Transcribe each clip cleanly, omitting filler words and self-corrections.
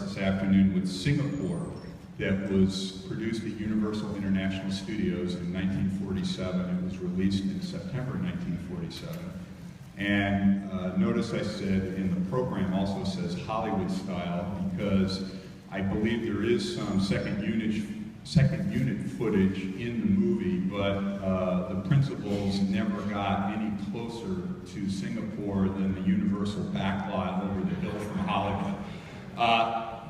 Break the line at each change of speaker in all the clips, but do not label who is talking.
this afternoon with Singapore, that was produced at Universal International Studios in 1947. It was released in September 1947. And notice I said, in the program also says Hollywood style, because I believe there is some second unit footage in the movie, but the principals never got any closer to Singapore than the Universal backlot over the hill from Hollywood.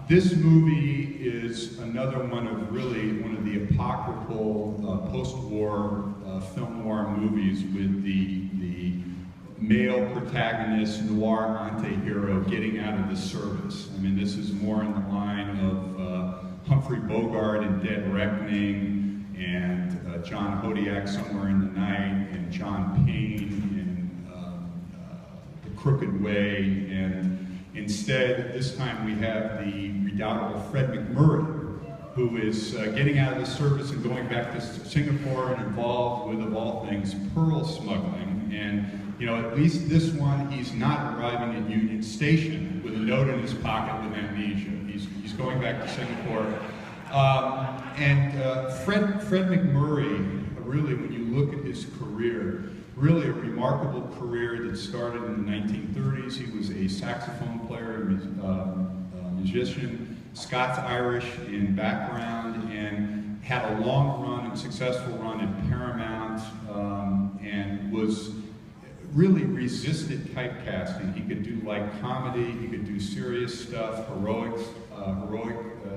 This movie is another one of the apocryphal post-war film noir movies with the male protagonist, noir anti-hero getting out of the service. I mean, this is more in the line of Humphrey Bogart in Dead Reckoning, and John Hodiak Somewhere in the Night, and John Payne in The Crooked Way, and instead, this time we have the redoubtable Fred MacMurray, who is getting out of the service and going back to Singapore and involved with, of all things, pearl smuggling. And you know, at least this one, he's not arriving at Union Station with a note in his pocket with amnesia. He's going back to Singapore. Fred MacMurray, really, when you look at his career, really a remarkable career that started in the 1930s. He was a saxophone player, musician, Scots-Irish in background, and had a long run and successful run at Paramount, and was really resisted typecasting. He could do light comedy, he could do serious stuff, heroic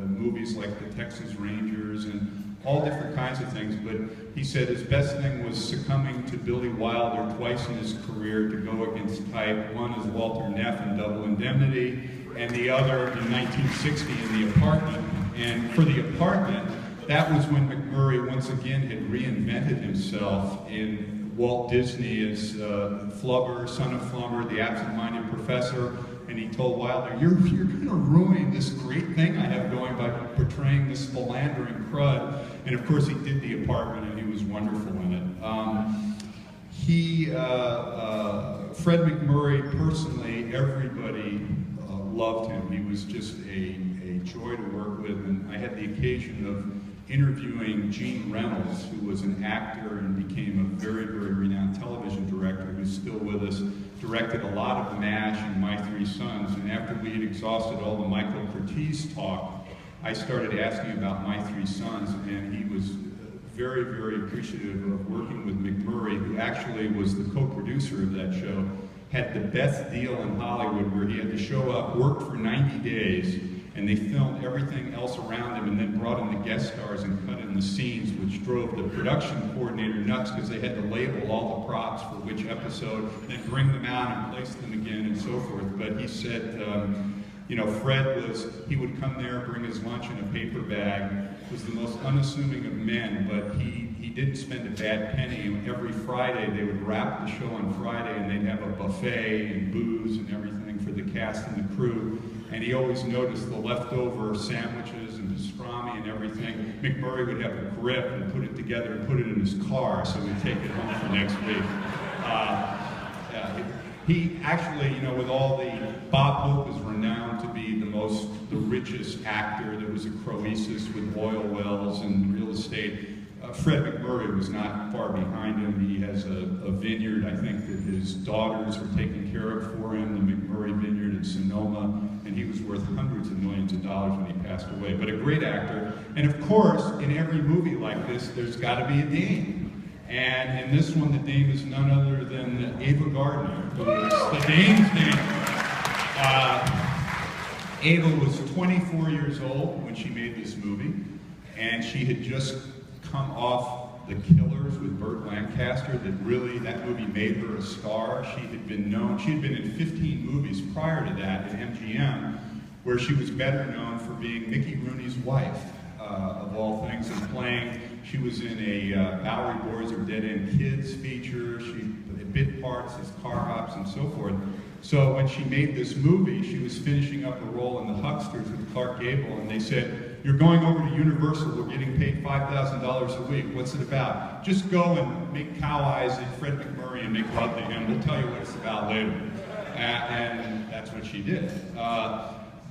movies like The Texas Rangers, and all different kinds of things, but he said his best thing was succumbing to Billy Wilder twice in his career to go against type. One is Walter Neff in Double Indemnity, and the other in 1960 in The Apartment. And for The Apartment, that was when MacMurray once again had reinvented himself in Walt Disney as Flubber, son of Flubber, the absent-minded professor, and he told Wilder, you're going to ruin this great thing I have going by portraying this philandering crud. And of course he did The Apartment, and he was wonderful in it. Fred MacMurray, personally, everybody loved him. He was just a joy to work with, and I had the occasion of interviewing Gene Reynolds, who was an actor and became a very, very renowned television director who's still with us, directed a lot of MASH and My Three Sons, and after we had exhausted all the Michael Curtiz talk, I started asking about My Three Sons, and he was very, very appreciative of working with MacMurray, who actually was the co-producer of that show, had the best deal in Hollywood where he had to show up, work for 90 days, and they filmed everything else around him and then brought in the guest stars and cut in the scenes, which drove the production coordinator nuts because they had to label all the props for which episode, then bring them out and place them again and so forth. But he said, you know, he would come there, bring his lunch in a paper bag, was the most unassuming of men, but he didn't spend a bad penny. Every Friday they would wrap the show on Friday and they'd have a buffet and booze and everything for the cast and the crew. And he always noticed the leftover sandwiches and pastrami and everything. MacMurray would have a grip and put it together and put it in his car so he'd take it home for next week. He actually, you know, with all the, Bob Hope was renowned to be the richest actor. There was a Croesus with oil wells and real estate. Fred MacMurray was not far behind him. He has a vineyard, I think, that his daughters were taking care of for him, the MacMurray Vineyard in Sonoma, and he was worth hundreds of millions of dollars when he passed away. But a great actor. And of course, in every movie like this, there's got to be a dame. And in this one, the dame is none other than Ava Gardner, who is the dame's dame. Ava was 24 years old when she made this movie, and she had just come off The Killers with Burt Lancaster. That movie made her a star. She had been in 15 movies prior to that at MGM, where she was better known for being Mickey Rooney's wife, of all things, and playing. She was in a Bowery Boys or Dead End Kids feature. She did bit parts as car hops and so forth. So when she made this movie, she was finishing up a role in The Hucksters with Clark Gable, and they said, "You're going over to Universal, we're getting paid $5,000 a week. What's it about? Just go and make cow eyes at Fred MacMurray and make love to him. We'll tell you what it's about later." And that's what she did.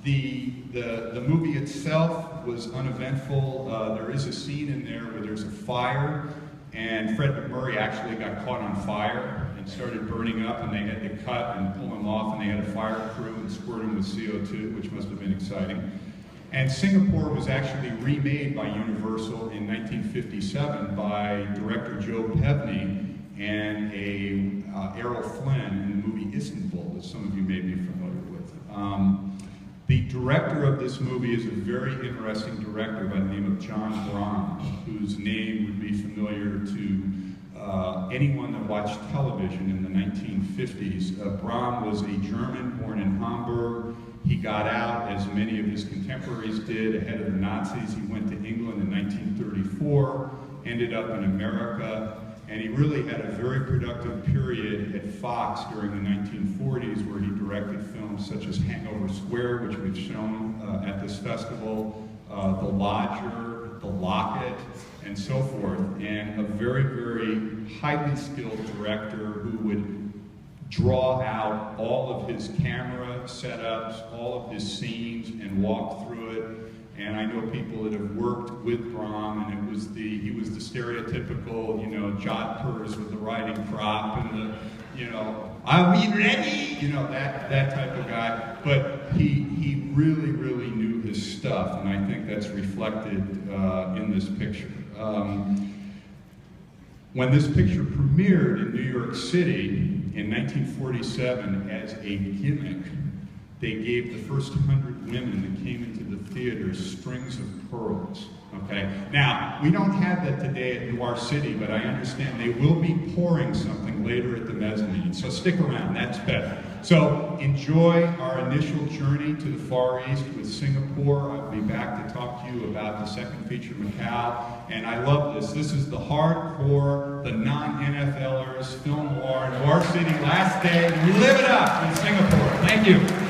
The movie itself was uneventful. There is a scene in there where there's a fire, and Fred MacMurray actually got caught on fire and started burning up, and they had to cut and pull him off, and they had a fire crew and squirt him with CO2, which must have been exciting. And Singapore was actually remade by Universal in 1957 by director Joe Pevney and Errol Flynn in the movie Istanbul, that some of you may be familiar with. The director of this movie is a very interesting director by the name of John Brahm, whose name would be familiar to anyone that watched television in the 1950s. Brahm was a German born in Hamburg. He got out, as many of his contemporaries did, ahead of the Nazis. He went to England in 1934, ended up in America, and he really had a very productive period at Fox during the 1940s, where he directed films such as Hangover Square, which we've shown at this festival, The Lodger, The Locket, and so forth. And a very, very highly skilled director who would draw out all of his camera setups, all of his scenes, and walk through it. And I know people that have worked with Brahm, and he was the stereotypical, you know, jodhpurs with the riding crop and the, you know, are we ready? You know, that type of guy. But he really, really knew his stuff, and I think that's reflected in this picture. When this picture premiered in New York City in 1947 as a gimmick, they gave the first 100 women that came into the theater strings of pearls, okay? Now, we don't have that today at Noir City, but I understand they will be pouring something later at the mezzanine, so stick around, that's better. So enjoy our initial journey to the Far East with Singapore. I'll be back to talk to you about the second feature, Macau, and I love this. This is the hardcore, the non-NFLers, film noir, Noir City, last day. We live it up in Singapore. Thank you.